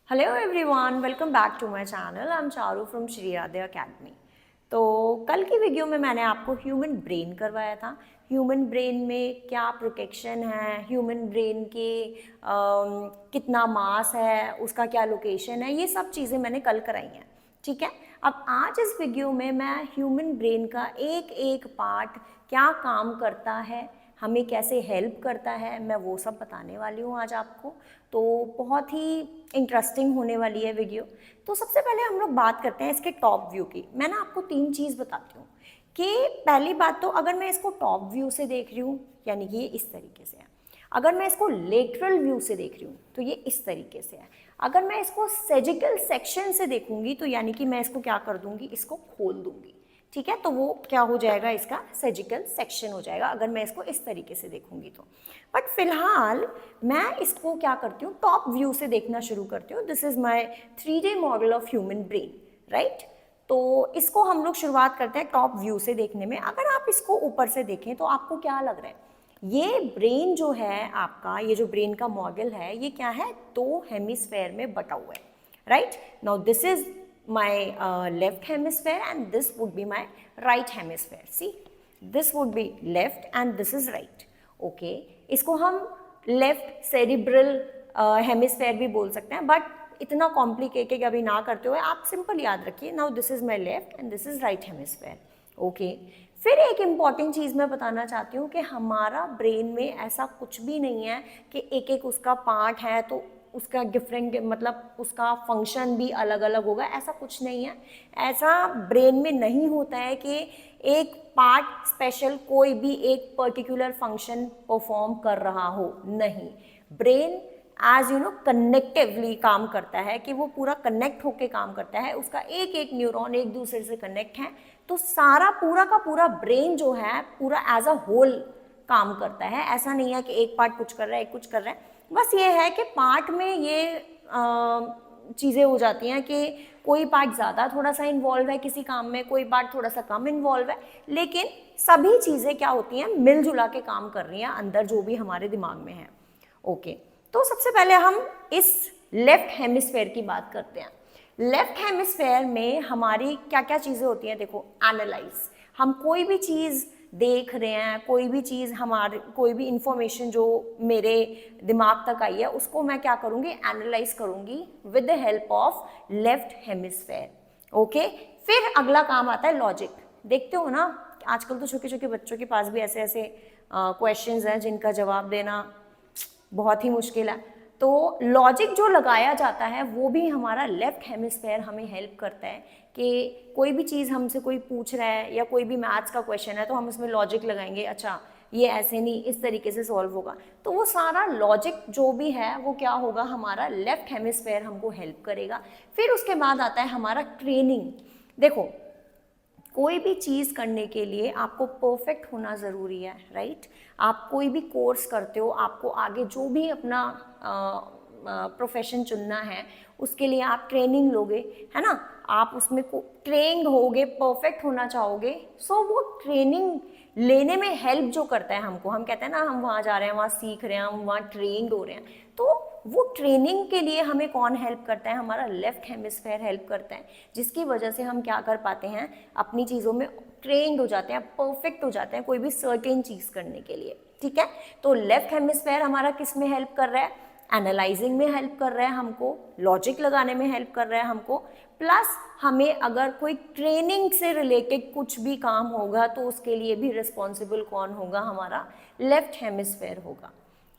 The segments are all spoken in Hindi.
Hello everyone, welcome back to my channel. I am Charu from Shri Radhe academy. तो कल की वीडियो में मैंने आपको ह्यूमन ब्रेन करवाया था। ह्यूमन ब्रेन में क्या प्रोटेक्शन है, ह्यूमन ब्रेन के कितना मास है, उसका क्या लोकेशन है, ये सब चीज़ें मैंने कल कराई हैं। ठीक है, अब आज इस वीडियो में मैं ह्यूमन ब्रेन का एक एक पार्ट क्या काम करता है, हमें कैसे हेल्प करता है, मैं वो सब बताने वाली हूँ आज आपको। तो बहुत ही इंटरेस्टिंग होने वाली है वीडियो। तो सबसे पहले हम लोग बात करते हैं इसके टॉप व्यू की। मैं ना आपको 3 चीज़ बताती हूँ कि पहली बात तो अगर मैं इसको टॉप व्यू से देख रही हूँ यानी कि ये इस तरीके से है। अगर मैं इसको लेटरल व्यू से देख रही हूँ तो ये इस तरीके से है। अगर मैं इसको सेजिकल सेक्शन से देखूंगी तो यानी कि मैं इसको क्या कर दूंगी, इसको खोल दूंगी। ठीक है, तो वो क्या हो जाएगा, इसका सर्जिकल सेक्शन हो जाएगा अगर मैं इसको इस तरीके से देखूंगी तो। बट फिलहाल मैं इसको क्या करती हूँ, टॉप व्यू से देखना शुरू करती हूँ। This is my 3D model of human brain, right. तो इसको हम लोग शुरुआत करते हैं टॉप व्यू से देखने में। अगर आप इसको ऊपर से देखें तो आपको क्या लग रहा है, ये ब्रेन जो है आपका, ये जो ब्रेन का मॉडल है, ये क्या है, 2 हेमिस्फेयर में बटा हुआ है, right. Now this is my left hemisphere and this would be my right hemisphere. See, this would be left and this is right. Okay, इसको हम left cerebral hemisphere भी बोल सकते हैं, बट इतना कॉम्प्लिकेटेड अभी ना करते हुए आप सिंपल याद रखिए, now this is my left and this is right hemisphere. Okay, फिर एक इम्पॉर्टेंट चीज़ मैं बताना चाहती हूँ कि हमारा ब्रेन में ऐसा कुछ भी नहीं है कि एक एक उसका पार्ट है तो उसका डिफरेंट, मतलब उसका फंक्शन भी अलग अलग होगा, ऐसा कुछ नहीं है। ऐसा ब्रेन में नहीं होता है कि एक पार्ट स्पेशल कोई भी एक पर्टिकुलर फंक्शन परफॉर्म कर रहा हो, नहीं। ब्रेन एज यू नो कनेक्टिवली काम करता है, कि वो पूरा कनेक्ट होके काम करता है, उसका एक एक न्यूरॉन एक दूसरे से कनेक्ट है, तो सारा पूरा का पूरा ब्रेन जो है पूरा एज अ होल काम करता है। ऐसा नहीं है कि एक पार्ट कुछ कर रहा है एक कुछ कर रहा है। बस ये है कि पार्ट में ये चीज़ें हो जाती हैं कि कोई पार्ट ज़्यादा थोड़ा सा इन्वॉल्व है किसी काम में, कोई पार्ट थोड़ा सा कम इन्वॉल्व है, लेकिन सभी चीज़ें क्या होती हैं, मिलजुला के काम कर रही हैं अंदर जो भी हमारे दिमाग में है। ओके, तो सबसे पहले हम इस लेफ्ट हेमिस्फेयर की बात करते हैं। लेफ्ट हेमिस्फेयर में हमारी क्या क्या चीज़ें होती हैं, देखो, एनालाइज। हम कोई भी चीज़ देख रहे हैं, कोई भी चीज़ हमारे, कोई भी इंफॉर्मेशन जो मेरे दिमाग तक आई है उसको मैं क्या करूँगी, एनालाइज करूँगी with the help of left hemisphere. Okay, फिर अगला काम आता है लॉजिक। देखते हो ना, आजकल तो छोटे छोटे बच्चों के पास भी ऐसे ऐसे क्वेश्चंस हैं जिनका जवाब देना बहुत ही मुश्किल है। तो लॉजिक जो लगाया जाता है वो भी हमारा लेफ्ट हेमिस्फेयर हमें हेल्प करता है कि कोई भी चीज़ हमसे कोई पूछ रहा है या कोई भी मैथ्स का क्वेश्चन है तो हम उसमें लॉजिक लगाएंगे, अच्छा ये ऐसे नहीं इस तरीके से सॉल्व होगा। तो वो सारा लॉजिक जो भी है वो क्या होगा, हमारा लेफ्ट हेमिस्फेयर हमको हेल्प करेगा। फिर उसके बाद आता है हमारा ट्रेनिंग। देखो, कोई भी चीज़ करने के लिए आपको परफेक्ट होना ज़रूरी है, राइट। आप कोई भी कोर्स करते हो, आपको आगे जो भी अपना प्रोफेशन चुनना है उसके लिए आप ट्रेनिंग लोगे, है ना। आप उसमें ट्रेंड होगे, परफेक्ट होना चाहोगे। सो वो ट्रेनिंग लेने में हेल्प जो करता है हमको, हम कहते हैं ना हम वहाँ जा रहे हैं, वहाँ सीख रहे हैं, हम वहाँ ट्रेंड हो रहे हैं, तो वो ट्रेनिंग के लिए हमें कौन हेल्प करता है, हमारा लेफ्ट हेमिस्फेयर हेल्प करता है, जिसकी वजह से हम क्या कर पाते हैं, अपनी चीज़ों में ट्रेंड हो जाते हैं, परफेक्ट हो जाते हैं कोई भी सर्टेन चीज़ करने के लिए। ठीक है, तो लेफ्ट हेमिस्फेयर हमारा किस में हेल्प कर रहा है, एनालाइजिंग में हेल्प कर रहा है हमको, लॉजिक लगाने में हेल्प कर रहा है हमको, प्लस हमें अगर कोई ट्रेनिंग से रिलेटेड कुछ भी काम होगा तो उसके लिए भी रिस्पॉन्सिबल कौन होगा, हमारा लेफ्ट हेमिस्फेयर होगा।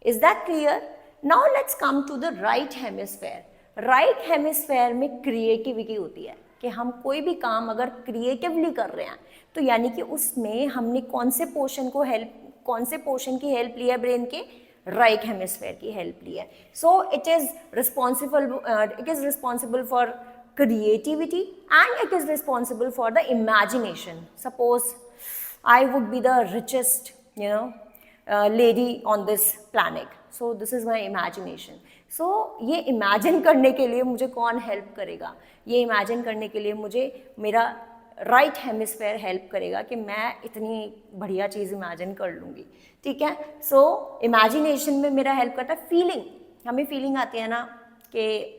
Is that clear? Now let's come to the right hemisphere. Right hemisphere में क्रिएटिविटी होती है, कि हम कोई भी काम अगर क्रिएटिवली कर रहे हैं तो यानी कि उसमें हमने कौन से पोर्शन को हेल्प, कौन से पोर्शन की हेल्प लिया, ब्रेन के राइट हेमिस्फेयर की हेल्प ली है। So it is responsible for creativity and it is responsible for the imagination. Suppose I would be the richest, lady on this planet, so this is my imagination. So ये imagine करने के लिए मुझे कौन help करेगा, ये imagine करने के लिए मुझे मेरा राइट हेमिस्फेयर हेल्प करेगा कि मैं इतनी बढ़िया चीज़ इमेजिन कर लूँगी। ठीक है, सो इमेजिनेशन में मेरा हेल्प करता है फीलिंग। हमें फीलिंग आती है ना कि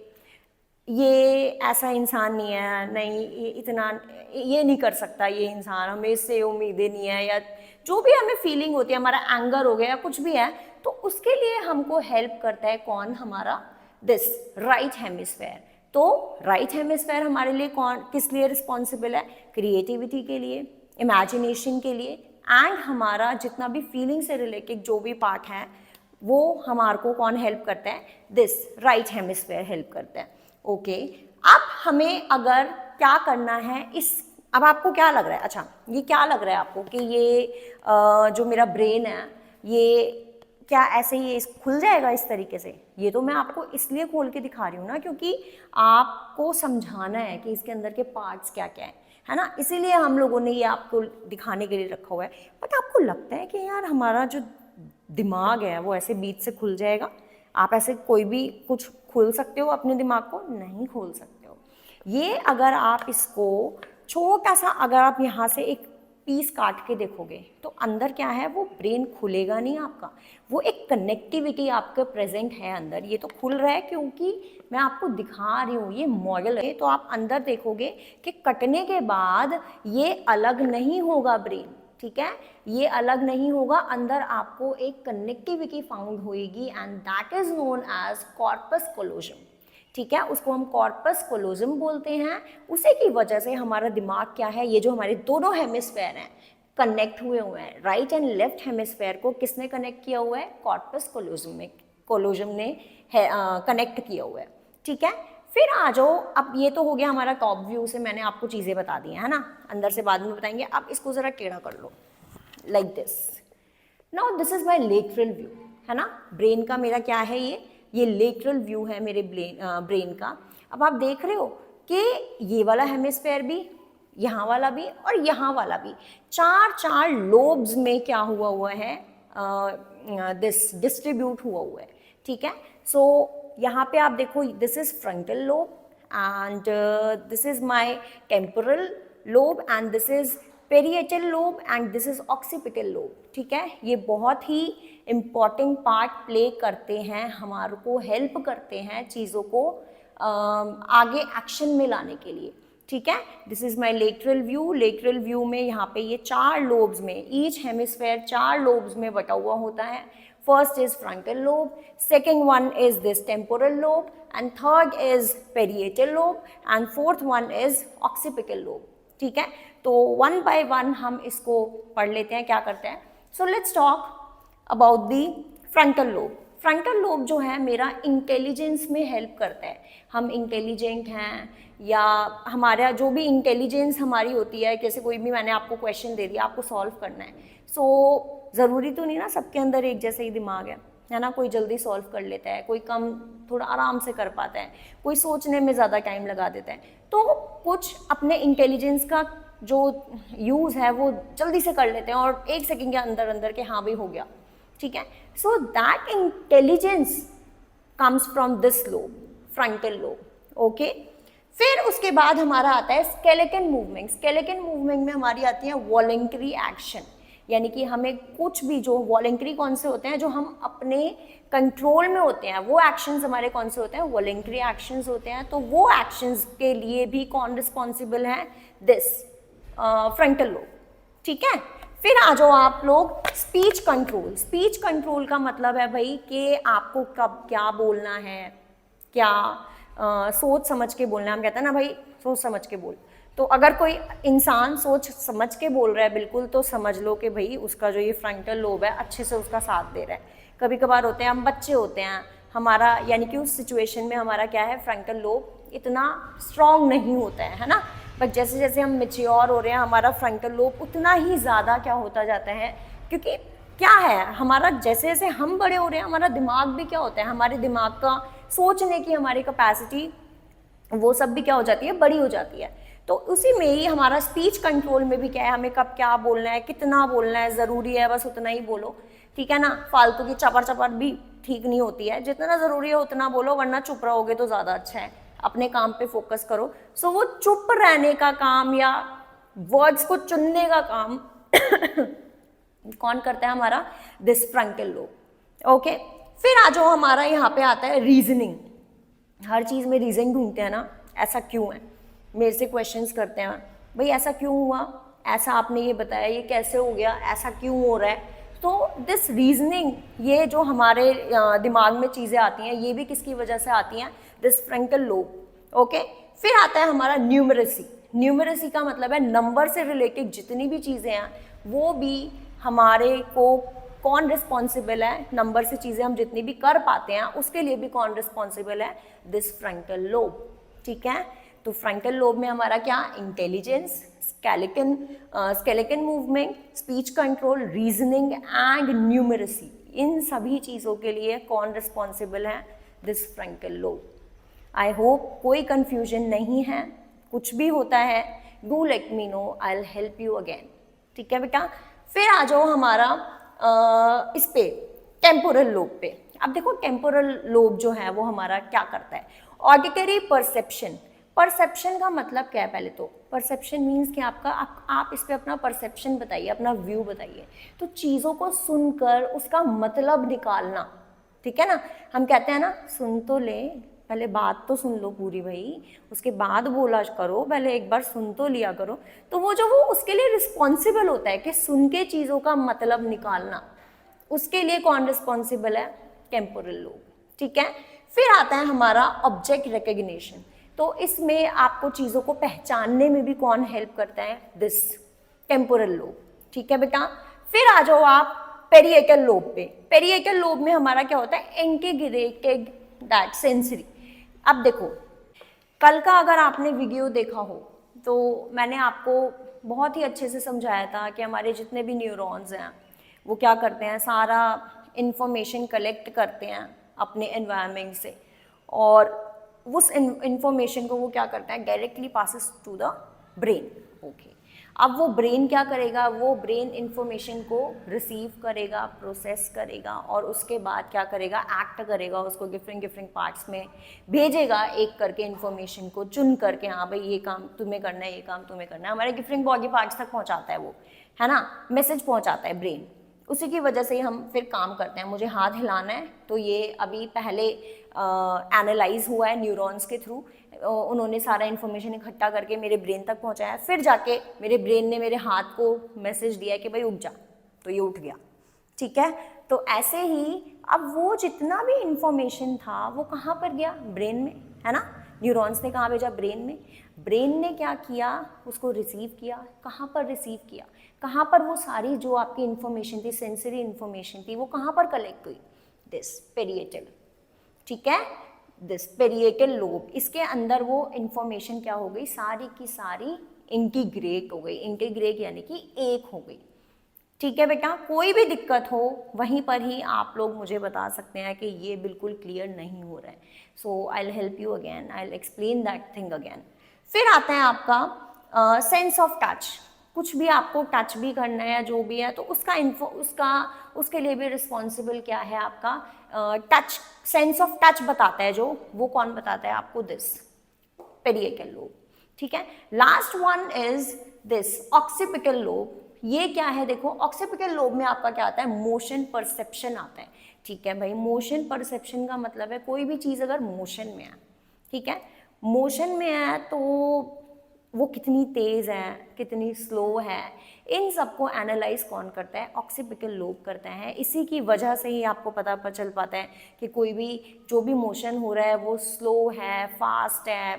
ये ऐसा इंसान नहीं है, नहीं ये इतना ये नहीं कर सकता ये इंसान, हमें इससे उम्मीदें नहीं है, या जो भी हमें फीलिंग होती है, हमारा एंगर हो गया या कुछ भी है, तो उसके लिए हमको हेल्प करता है कौन, हमारा दिस राइट हेमिस्फेयर। तो राइट हेमिस्फेयर हमारे लिए कौन, किस लिए रिस्पॉन्सिबल है, क्रिएटिविटी के लिए, इमेजिनेशन के लिए, एंड हमारा जितना भी फीलिंग से रिलेटेड जो भी पार्ट है वो हमारे को कौन हेल्प करता है, दिस राइट हेमिस्फेयर हेल्प करता है। ओके, अब हमें अगर क्या करना है इस, अब आपको क्या लग रहा है, अच्छा ये क्या लग रहा है आपको कि ये जो मेरा ब्रेन है ये क्या ऐसे ही खुल जाएगा इस तरीके से? ये तो मैं आपको इसलिए खोल के दिखा रही हूँ ना क्योंकि आपको समझाना है कि इसके अंदर के पार्ट्स क्या क्या है ना, इसीलिए हम लोगों ने ये आपको दिखाने के लिए रखा हुआ है। बट आपको लगता है कि यार हमारा जो दिमाग है वो ऐसे बीच से खुल जाएगा? आप ऐसे कोई भी कुछ खोल सकते हो अपने दिमाग को? नहीं खोल सकते हो। ये अगर आप इसको छोटा सा, अगर आप यहाँ से एक पीस काट के देखोगे तो अंदर क्या है, वो ब्रेन खुलेगा नहीं आपका, वो एक कनेक्टिविटी आपके प्रेजेंट है अंदर। ये तो खुल रहा है क्योंकि मैं आपको दिखा रही हूँ, ये मॉडल है। तो आप अंदर देखोगे कि कटने के बाद ये अलग नहीं होगा ब्रेन, ठीक है, ये अलग नहीं होगा, अंदर आपको एक कनेक्टिविटी फाउंड होएगी and that is known as corpus callosum, ठीक है, उसको हम कॉर्पस कोलोजम बोलते हैं। उसी की वजह से हमारा दिमाग क्या है, ये जो हमारे दोनों हेमिस्फेयर हैं कनेक्ट हुए हैं, राइट एंड लेफ्ट हेमिस्फेयर को किसने कनेक्ट किया हुआ है, कॉर्पस कोलोजम में, कोलोजम ने कनेक्ट किया हुआ है, ठीक है। फिर आ जाओ, अब ये तो हो गया हमारा टॉप व्यू से, मैंने आपको चीज़ें बता दी हैं, है ना, अंदर से बाद में बताएंगे। अब इसको ज़रा टेढ़ा कर लो like this. Now this is my lateral view, है ना, ब्रेन का मेरा क्या है, ये लेटरल व्यू है मेरे ब्रेन का। अब आप देख रहे हो कि ये वाला हेमिस्फेयर भी, यहाँ वाला भी और यहाँ वाला भी, चार चार लोब्स में क्या हुआ है, दिस डिस्ट्रीब्यूट हुआ है, ठीक है। सो यहाँ पे आप देखो, this is frontal lobe and this is my temporal lobe and this is parietal lobe and this is occipital lobe, ठीक है। ये बहुत ही इम्पॉर्टेंट पार्ट प्ले करते हैं, हमारे को हेल्प करते हैं चीज़ों को आगे एक्शन में लाने के लिए, ठीक है। This is my lateral view. Lateral view में यहाँ पे ये चार लोब्स में, ईच हेमिस्फेयर चार लोब्स में बटा हुआ होता है। First is frontal lobe, second one is this temporal lobe and third is parietal lobe and fourth one is occipital lobe, ठीक है। तो वन बाय वन हम इसको पढ़ लेते हैं, क्या करते हैं। So let's talk about the frontal lobe. Frontal lobe जो है मेरा इंटेलिजेंस में हेल्प करता है, हम इंटेलिजेंट हैं या हमारा जो भी इंटेलिजेंस हमारी होती है, जैसे कोई भी मैंने आपको क्वेश्चन दे दिया, आपको सॉल्व करना है, सो ज़रूरी तो नहीं ना सबके अंदर एक जैसे ही दिमाग है ना, कोई जल्दी सॉल्व कर लेता है, कोई कम थोड़ा आराम से कर पाता है, कोई सोचने में ज़्यादा टाइम लगा देता है। तो कुछ अपने इंटेलिजेंस का जो यूज़ है वो जल्दी से कर लेते हैं और एक सेकंड के अंदर अंदर के हाँ भी हो गया, ठीक है। So that intelligence comes from this lobe, frontal lobe, okay. फिर उसके बाद हमारा आता है स्केलेटन मूवमेंट। स्केलेटन मूवमेंट में हमारी आती है वॉलंटरी एक्शन, यानी कि हमें कुछ भी, जो वॉलंटरी कौन से होते हैं, जो हम अपने कंट्रोल में होते हैं, वो एक्शंस हमारे कौन से होते हैं, वॉलंटरी एक्शंस होते हैं। तो वो एक्शंस के लिए भी कौन रिस्पॉन्सिबल है, दिस फ्रंटल लोब, ठीक है। फिर आ जाओ आप लोग स्पीच कंट्रोल। स्पीच कंट्रोल का मतलब है भाई कि आपको कब क्या बोलना है, क्या सोच समझ के बोलना है। हम कहते हैं ना भाई सोच समझ के बोल, तो अगर कोई इंसान सोच समझ के बोल रहा है बिल्कुल, तो समझ लो कि भाई उसका जो ये फ्रंटल लोब है अच्छे से उसका साथ दे रहा है। कभी कभार होते हैं, हम बच्चे होते हैं, हमारा यानी कि उस सिचुएशन में हमारा क्या है, फ्रंटल लोब इतना स्ट्रॉन्ग नहीं होता है ना, बट जैसे जैसे हम मेच्योर हो रहे हैं हमारा फ्रंटल लोब उतना ही ज़्यादा क्या होता जाता है, क्योंकि क्या है हमारा, जैसे जैसे हम बड़े हो रहे हैं हमारा दिमाग भी क्या होता है, हमारे दिमाग का सोचने की हमारी कैपेसिटी वो सब भी क्या हो जाती है, बड़ी हो जाती है। तो उसी में ही हमारा स्पीच कंट्रोल में भी क्या है, हमें कब क्या बोलना है, कितना बोलना है, ज़रूरी है बस उतना ही बोलो, ठीक है ना। फालतू की चपर चपर भी ठीक नहीं होती है, जितना ज़रूरी है उतना बोलो, वरना चुप रहोगे तो ज़्यादा अच्छा है, अपने काम पे फोकस करो। सो वो चुप रहने का काम या वर्ड्स को चुनने का काम कौन करता है, हमारा दिस फ्रंटल लोब, ओके। फिर आ जाओ हमारा यहाँ पे आता है रीजनिंग। हर चीज़ में रीज़न ढूंढते हैं ना, ऐसा क्यों है, मेरे से क्वेश्चंस करते हैं, भाई ऐसा क्यों हुआ, ऐसा आपने ये बताया, ये कैसे हो गया, ऐसा क्यों हो रहा है। तो दिस रीजनिंग, ये जो हमारे दिमाग में चीज़ें आती हैं, ये भी किसकी वजह से आती हैं, दिस फ्रंटल लोब। ओके, फिर आता है हमारा न्यूमरेसी। न्यूमरेसी का मतलब है नंबर से रिलेटेड जितनी भी चीज़ें हैं वो भी हमारे को, कौन रिस्पॉन्सिबल है, नंबर से चीज़ें हम जितनी भी कर पाते हैं उसके लिए भी कौन रिस्पॉन्सिबल है, दिस फ्रंटल लोब। ठीक है, तो फ्रंटल लोब में हमारा क्या, intelligence, skeleton movement, speech control, reasoning and numeracy, इन सभी चीज़ों के लिए कौन रिस्पॉन्सिबल है, this frontal lobe. I hope कोई कंफ्यूजन नहीं है, कुछ भी होता है do let me know, I will help you again. ठीक है बेटा, फिर आ जाओ हमारा इस पे टेम्पोरल लोब पे। अब देखो टेम्पोरल लोब जो है वो हमारा क्या करता है, ऑडिटरी परसेप्शन। परसेप्शन का मतलब क्या है, पहले तो परसेप्शन मीन्स कि आपका आप इस पे अपना परसेप्शन बताइए, अपना व्यू बताइए। तो चीज़ों को सुनकर उसका मतलब निकालना, ठीक है ना, हम कहते हैं ना सुन तो ले, पहले बात तो सुन लो पूरी भाई, उसके बाद बोला करो, पहले एक बार सुन तो लिया करो। तो वो जो वो उसके लिए रिस्पॉन्सिबल होता है कि सुन के चीज़ों का मतलब निकालना, उसके लिए कौन रिस्पॉन्सिबल है, टेम्पोरल लोब। ठीक है, फिर आता है हमारा ऑब्जेक्ट रिकग्निशन। तो इसमें आपको चीज़ों को पहचानने में भी कौन हेल्प करता है, दिस टेम्पोरल लोब। ठीक है बेटा, फिर आ जाओ आप पेरिएटल लोब पे। पेरिएटल लोब में हमारा क्या होता है, इंटीग्रेटेड दैट सेंसरी। अब देखो कल का अगर आपने वीडियो देखा हो तो मैंने आपको बहुत ही अच्छे से समझाया था कि हमारे जितने भी न्यूरॉन्स हैं वो क्या करते हैं, सारा इंफॉर्मेशन कलेक्ट करते हैं अपने एनवायरनमेंट से, और उस इंफॉर्मेशन को वो क्या करता है, directly passes to the brain. Okay, अब वो ब्रेन क्या करेगा, वो ब्रेन इंफॉर्मेशन को रिसीव करेगा, प्रोसेस करेगा, और उसके बाद क्या करेगा, एक्ट करेगा, उसको डिफरेंट डिफरेंट पार्ट्स में भेजेगा, एक करके इंफॉर्मेशन को चुन करके, हाँ भाई ये काम तुम्हें करना है, ये काम तुम्हें करना है, हमारे डिफरेंट बॉडी पार्ट्स तक पहुंचाता है वो, है ना, मैसेज पहुंचाता है ब्रेन। उसी की वजह से ही हम फिर काम करते हैं। मुझे हाथ हिलाना है तो ये अभी पहले एनालाइज हुआ है न्यूरॉन्स के थ्रू, उन्होंने सारा इन्फॉर्मेशन इकट्ठा करके मेरे ब्रेन तक पहुंचाया, फिर जाके मेरे ब्रेन ने मेरे हाथ को मैसेज दिया कि भाई उठ जा, तो ये उठ गया। ठीक है, तो ऐसे ही अब वो जितना भी इंफॉर्मेशन था वो कहाँ पर गया, ब्रेन में, है ना, न्यूरॉन्स ने कहाँ भेजा, ब्रेन में। ब्रेन ने क्या किया, उसको रिसीव किया, कहाँ पर रिसीव किया, कहाँ पर वो सारी जो आपकी इन्फॉर्मेशन थी, सेंसरी इन्फॉर्मेशन थी, वो कहाँ पर कलेक्ट हुई, दिस पेरिएटल। ठीक है, दिस पेरिएटल लोब, इसके अंदर वो इन्फॉर्मेशन क्या हो गई, सारी की सारी इंटीग्रेट हो गई, इंटीग्रेट यानी कि एक हो गई। ठीक है बेटा, कोई भी दिक्कत हो वहीं पर ही आप लोग मुझे बता सकते हैं कि ये बिल्कुल क्लियर नहीं हो रहा है, so I will help you again, I will explain that thing again. फिर आता है आपका सेंस ऑफ टच। कुछ भी आपको टच भी करना है, जो भी है, तो उसके लिए भी रिस्पॉन्सिबल क्या है आपका, टच, सेंस ऑफ टच बताता है जो, वो कौन बताता है आपको, दिस पेरिएटल लोब। ठीक है, last one is this occipital lobe. ये क्या है, देखो ऑक्सीपिटल लोब में आपका क्या आता है, मोशन परसेप्शन आता है। ठीक है भाई, मोशन परसेप्शन का मतलब है कोई भी चीज़ अगर मोशन में है, ठीक है, मोशन में है तो वो कितनी तेज़ है, कितनी स्लो है, इन सबको एनालाइज कौन करता है, ऑक्सीपिटल लोब करता है। इसी की वजह से ही आपको पता चल पाता है कि कोई भी जो भी मोशन हो रहा है वो स्लो है, फास्ट है,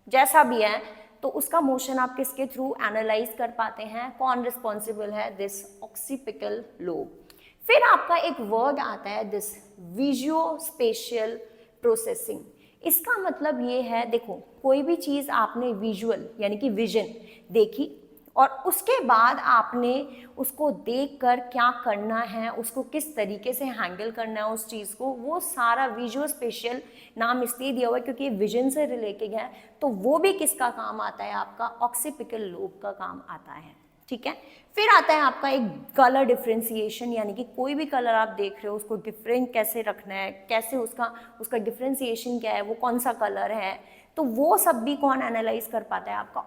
जैसा भी है, तो उसका मोशन आप किसके थ्रू एनालाइज कर पाते हैं, कौन रिस्पॉन्सिबल है, दिस ऑक्सीपिटल लोब। फिर आपका एक वर्ड आता है दिस विजुओ स्पेशियल प्रोसेसिंग। इसका मतलब ये है, देखो कोई भी चीज़ आपने विजुअल यानी कि विजन देखी, और उसके बाद आपने उसको देखकर क्या करना है, उसको किस तरीके से हैंडल करना है उस चीज़ को, वो सारा विजुअल स्पेशियल नाम इसलिए दिया हुआ है क्योंकि विजन से रिलेटेड है। तो वो भी किसका काम आता है, आपका ऑक्सीपिटल लोब का काम आता है। ठीक है, फिर आता है आपका एक कलर डिफ्रेंसिएशन, यानी कि कोई भी कलर आप देख रहे हो उसको डिफरेंट कैसे रखना है, कैसे उसका डिफ्रेंसिएशन क्या है, वो कौन सा कलर है, तो वो सब भी कौन एनालाइज कर पाता है, आपका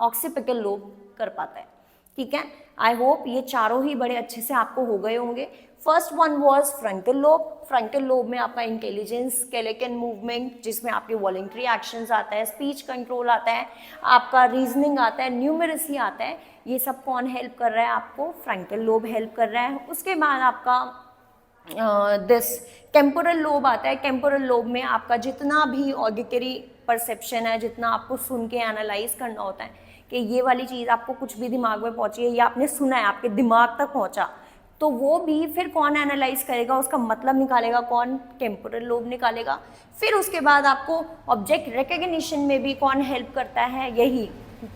ऑक्सीपिटल लोब कर पाता है। ठीक है, आई होप ये चारों ही बड़े अच्छे से आपको हो गए होंगे। First one was frontal lobe. Frontal lobe में आपका इंटेलिजेंस, स्केलेटन मूवमेंट, जिसमें आपके वॉलंटरी एक्शंस आता है, स्पीच कंट्रोल आता है, आपका रीजनिंग आता है, न्यूमरेसी आता है, ये सब कौन हेल्प कर रहा है आपको? फ्रंटल लोब हेल्प कर रहा है। उसके बाद आपका दिस टेम्पोरल लोब आता है। टेम्पोरल लोब में आपका जितना भी ऑडिटरी परसेप्शन है, जितना आपको सुन के एनालाइज करना होता है कि ये वाली चीज़ आपको कुछ भी दिमाग में पहुंची है या आपने सुना है, आपके दिमाग तक पहुंचा, तो वो भी फिर कौन एनालाइज करेगा, उसका मतलब निकालेगा कौन? टेम्पोरल लोब निकालेगा। फिर उसके बाद आपको ऑब्जेक्ट रिकग्निशन में भी कौन हेल्प करता है, यही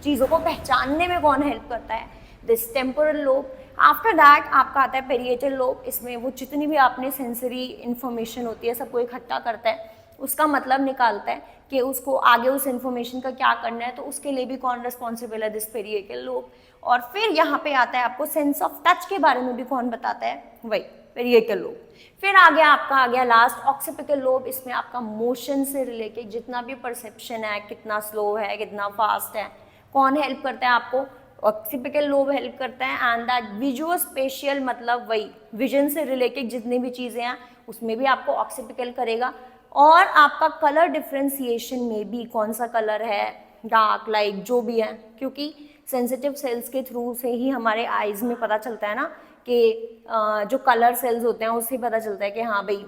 चीज़ों को पहचानने में कौन हेल्प करता है? This temporal lobe. After that आपका आता है पेरिएटल लोब। इसमें वो जितनी भी आपने सेंसरी इन्फॉर्मेशन होती है सबको इकट्ठा करता है, उसका मतलब निकालता है कि उसको आगे उस इन्फॉर्मेशन का क्या करना है, तो उसके लिए भी कौन रिस्पॉन्सिबल है? This parietal lobe. और फिर यहाँ पे आता है आपको सेंस ऑफ टच के बारे में भी कौन बताता है? वही पेरिएटल लोब। फिर आगे आपका आ गया लास्ट ऑक्सीपिटल लोब। इसमें आपका मोशन से रिलेटेड जितना भी परसेप्शन है, कितना स्लो है, कितना फास्ट है, कौन हेल्प करता है आपको? ऑक्सीपिटल लोब हेल्प करता है। एंड दैट विजुअल स्पेशियल, मतलब वही विजन से रिलेटेड जितनी भी चीज़ें हैं उसमें भी आपको ऑक्सीपिटल करेगा। और आपका कलर डिफ्रेंसिएशन में भी कौन सा कलर है, डार्क, लाइट, जो भी है, क्योंकि सेंसिटिव सेल्स के थ्रू से ही हमारे आईज में पता चलता है ना कि जो कलर सेल्स होते हैं उससे पता चलता है कि हाँ भाई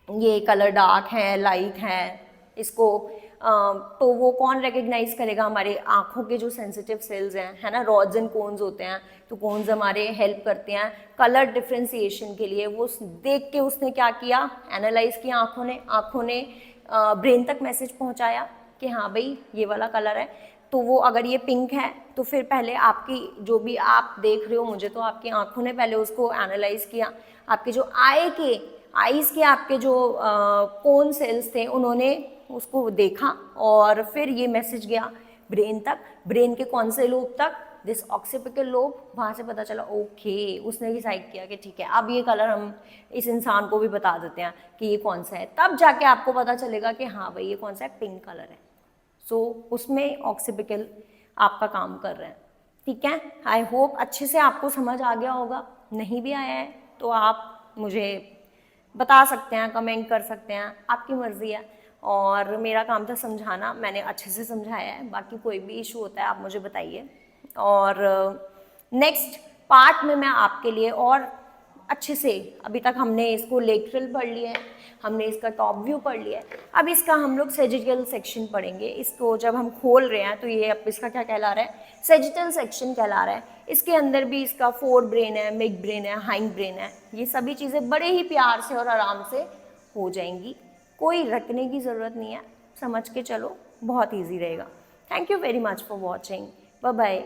ये कलर डार्क है, लाइट है, इसको तो वो कौन रिकग्नाइज करेगा? हमारे आँखों के जो सेंसिटिव सेल्स हैं, है ना, रॉड्स एंड कोन्स होते हैं, तो कोन्स हमारे हेल्प करते हैं कलर डिफ्रेंसिएशन के लिए। वो देख के उसने क्या किया? एनालाइज किया आँखों ने ब्रेन तक मैसेज पहुँचाया कि हाँ भाई ये वाला कलर है, तो वो अगर ये पिंक है तो फिर पहले आपकी जो भी आप देख रहे हो, मुझे तो आपकी आँखों ने पहले उसको एनालाइज किया, आपके जो आईज के आपके जो कोन सेल्स थे उन्होंने उसको देखा और फिर ये मैसेज गया ब्रेन तक, ब्रेन के कौन से लोब तक? This occipital lobe. वहाँ से पता चला ओके, उसने डिसाइड किया कि ठीक है अब ये कलर हम इस इंसान को भी बता देते हैं कि ये कौन सा है, तब जाके आपको पता चलेगा कि हाँ भाई ये कौन सा है, पिंक कलर है। सो उसमें ऑक्सीपिटल आपका काम कर रहे हैं। ठीक है, आई होप अच्छे से आपको समझ आ गया होगा। नहीं भी आया है तो आप मुझे बता सकते हैं, कमेंट कर सकते हैं, आपकी मर्ज़ी है। और मेरा काम था समझाना, मैंने अच्छे से समझाया है। बाकी कोई भी इशू होता है आप मुझे बताइए, और नेक्स्ट पार्ट में मैं आपके लिए और अच्छे से, अभी तक हमने इसको लेटरल पढ़ लिया है, हमने इसका टॉप व्यू पढ़ लिया है, अब इसका हम लोग सेजिटल सेक्शन पढ़ेंगे। इसको जब हम खोल रहे हैं तो ये अब इसका क्या कहला रहा है? सेजिटल सेक्शन कहला रहा है। इसके अंदर भी इसका फोर ब्रेन है, मिड ब्रेन है, हाइंड ब्रेन है। ये सभी चीज़ें बड़े ही प्यार से और आराम से हो जाएंगी, कोई रटने की ज़रूरत नहीं है, समझ के चलो, बहुत ईजी रहेगा। Thank you very much for watching, bye bye.